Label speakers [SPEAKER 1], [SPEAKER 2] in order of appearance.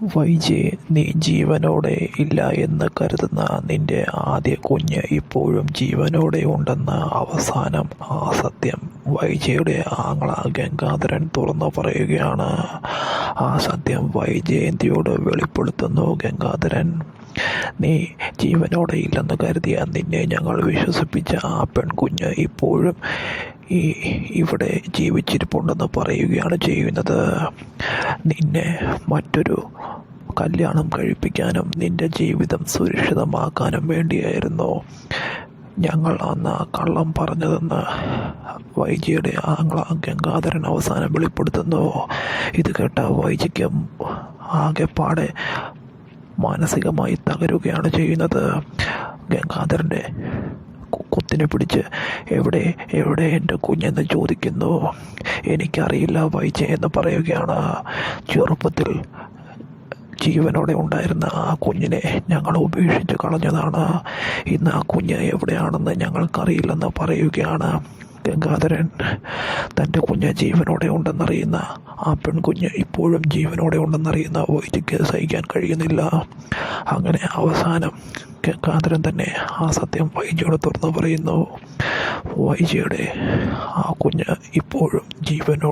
[SPEAKER 1] വൈജി, നീ ജീവനോടെ ഇല്ല എന്ന് കരുതുന്ന നിന്റെ ആദ്യ കുഞ്ഞ് ഇപ്പോഴും ജീവനോടെ ഉണ്ടെന്ന അവസാനം ആ സത്യം വൈജയുടെ ആങ്ങള ഗംഗാധരൻ തുറന്നു പറയുകയാണ്. ആ സത്യം വൈജയന്തിയോട് വെളിപ്പെടുത്തുന്നു ഗംഗാധരൻ. നീ ജീവനോടെ ഇല്ലെന്ന് കരുതിയ നിന്നെ ഞങ്ങൾ വിശ്വസിപ്പിച്ച ആ പെൺകുഞ്ഞ് ഇപ്പോഴും ഇവിടെ ജീവിച്ചിരിപ്പുണ്ടെന്ന് പറയുകയാണ് ചെയ്യുന്നത്. നിന്നെ മറ്റൊരു കല്യാണം കഴിപ്പിക്കാനും നിന്റെ ജീവിതം സുരക്ഷിതമാക്കാനും വേണ്ടിയായിരുന്നു ഞങ്ങൾ അന്ന് കള്ളം പറഞ്ഞതെന്ന് വൈജിയുടെ ആങ്ങള ഗംഗാധരൻ അവസാനം വെളിപ്പെടുത്തുന്നു. ഇത് കേട്ട വൈജിക്കും ആകെപ്പാടെ മാനസികമായി തകരുകയാണ് ചെയ്യുന്നത്. ഗംഗാധരൻ്റെ കുത്തിനെ പിടിച്ച് എവിടെ എവിടെ എൻ്റെ കുഞ്ഞെന്ന് ചോദിക്കുന്നു. എനിക്കറിയില്ല വൈജി എന്ന് പറയുകയാണ്. ചെറുപ്പത്തിൽ ജീവനോടെ ഉണ്ടായിരുന്ന ആ കുഞ്ഞിനെ ഞങ്ങൾ ഉപേക്ഷിച്ച് കളഞ്ഞതാണ്. ഇന്ന് ആ കുഞ്ഞ് എവിടെയാണെന്ന് ഞങ്ങൾക്കറിയില്ലെന്ന് പറയുകയാണ് ഗംഗാധരൻ. തൻ്റെ കുഞ്ഞ് ജീവനോടെ ഉണ്ടെന്നറിയുന്ന ആ പെൺകുഞ്ഞ് ഇപ്പോഴും ജീവനോടെ ഉണ്ടെന്നറിയുന്ന വൈജിക്ക് സഹിക്കാൻ കഴിയുന്നില്ല. അങ്ങനെ അവസാനം ഗംഗാധരൻ തന്നെ ആ സത്യം വൈജിയോട് തുറന്നു പറയുന്നു. വൈജിയുടെ ആ കുഞ്ഞ് ഇപ്പോഴും ജീവനോടെ